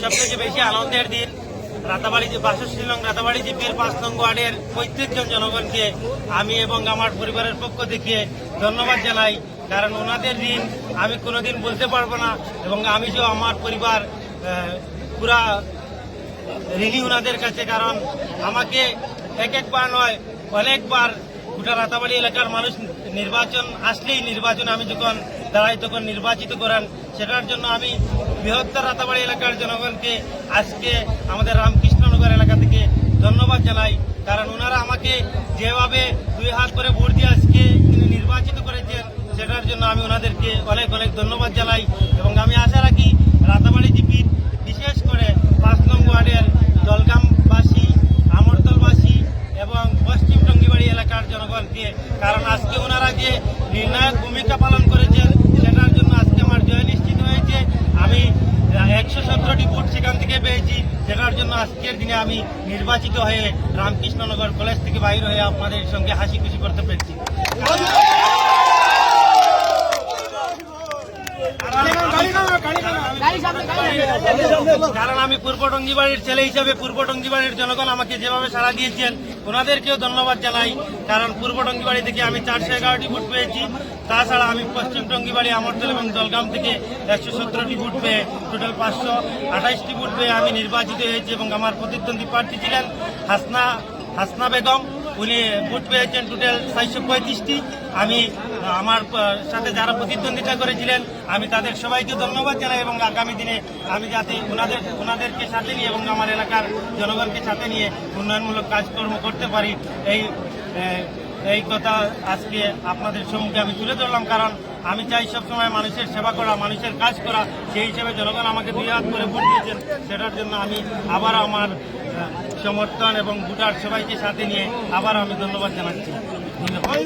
সবথেকে বেশি আনন্দের দিন। রাতাবাড়ি 62 নং রাতাবাড়ি জিপির 5 নং ওয়ার্ডের প্রত্যেকজন জনগণকে আমি এবং আমার পরিবারের পক্ষ থেকে ধন্যবাদ জানাই, কারণ ওনাদের ঋণ আমি কোনোদিন বলতে পারবো না এবং আমি যে আমার পরিবার পুরা ঋণী ওনাদের কাছে, কারণ আমাকে একবার নয় অনেকবার গোটা রাতাবাড়ি এলাকার মানুষ নির্বাচন আসলেই নির্বাচন আমি যখন দাঁড়াই তখন নির্বাচিত করেন। সেটার জন্য আমি বৃহত্তর রাতাবাড়ি এলাকার জনগণকে আজকে আমাদের রামকৃষ্ণনগর এলাকা থেকে ধন্যবাদ জানাই, কারণ ওনারা আমাকে যেভাবে 2 হাত করে ভোট দিয়ে আজকে তিনি নির্বাচিত করেছেন সেটার জন্য আমি ওনাদেরকে অনেক অনেক ধন্যবাদ জানাই। এবং আমি আশা রাখি রাতাবাড়ি জিপির বিশেষ করে 5 নং ওয়ার্ডের জলগামবাসী, আমরতলবাসী এবং পশ্চিম টঙ্গিবাড়ি এলাকার জনগণকে, কারণ আজকে ওনারা যে নির্ণায়ক ভূমিকা পালন করেছেন সেটার জন্য আজকে আমার জয় নিশ্চিত হয়েছে। আমি 117টি ভোট সেখান থেকে পেয়েছি, সেটার জন্য আজকের দিনে আমি নির্বাচিত হয়ে রামকৃষ্ণনগর কলেজ থেকে বাইর হয়ে আপনাদের সঙ্গে হাসি খুশি করতে পেরেছি। কারণ আমি পূর্ব টঙ্গিবাড়ির ছেলে হিসাবে পূর্ব টঙ্গিবাড়ির জনগণ আমাকে যেভাবে সাড়া দিয়েছেন ওনাদেরকেও ধন্যবাদ জানাই, কারণ পূর্ব টঙ্গিবাড়ি থেকে আমি 411টি ভোট পেয়েছি। তাছাড়া আমি পশ্চিম টঙ্গিবাড়ি, আমরতল এবং জলগাম থেকে 117টি ভোট পেয়ে টোটাল 528টি ভোট পেয়ে আমি নির্বাচিত হয়েছি। এবং আমার প্রতিদ্বন্দ্বী প্রার্থী ছিলেন হাসনা বেগম, উনি ভোট পেয়েছেন টোটাল 435টি। আমি আমার সাথে যারা প্রতিদ্বন্দ্বিতা করেছিলেন আমি তাদের সবাইকে ধন্যবাদ জানাই এবং আগামী দিনে আমি যাতে ওনাদেরকে সাথে নিয়ে এবং আমার এলাকার জনগণকে সাথে নিয়ে উন্নয়নমূলক কাজকর্ম করতে পারি, এই কথা আজকে আপনাদের সম্মুখে আমি তুলে ধরলাম। কারণ আমি চাই সবসময় মানুষের সেবা করা, মানুষের কাজ করা। সেই হিসেবে জনগণ আমাকে 2 হাত করে ভোট দিয়েছেন, সেটার জন্য আমি আবার আমার সমর্থন এবং ভোটার সবাইকে সাথে নিয়ে আবার আমি ধন্যবাদ জানাচ্ছি। ধন্যবাদ।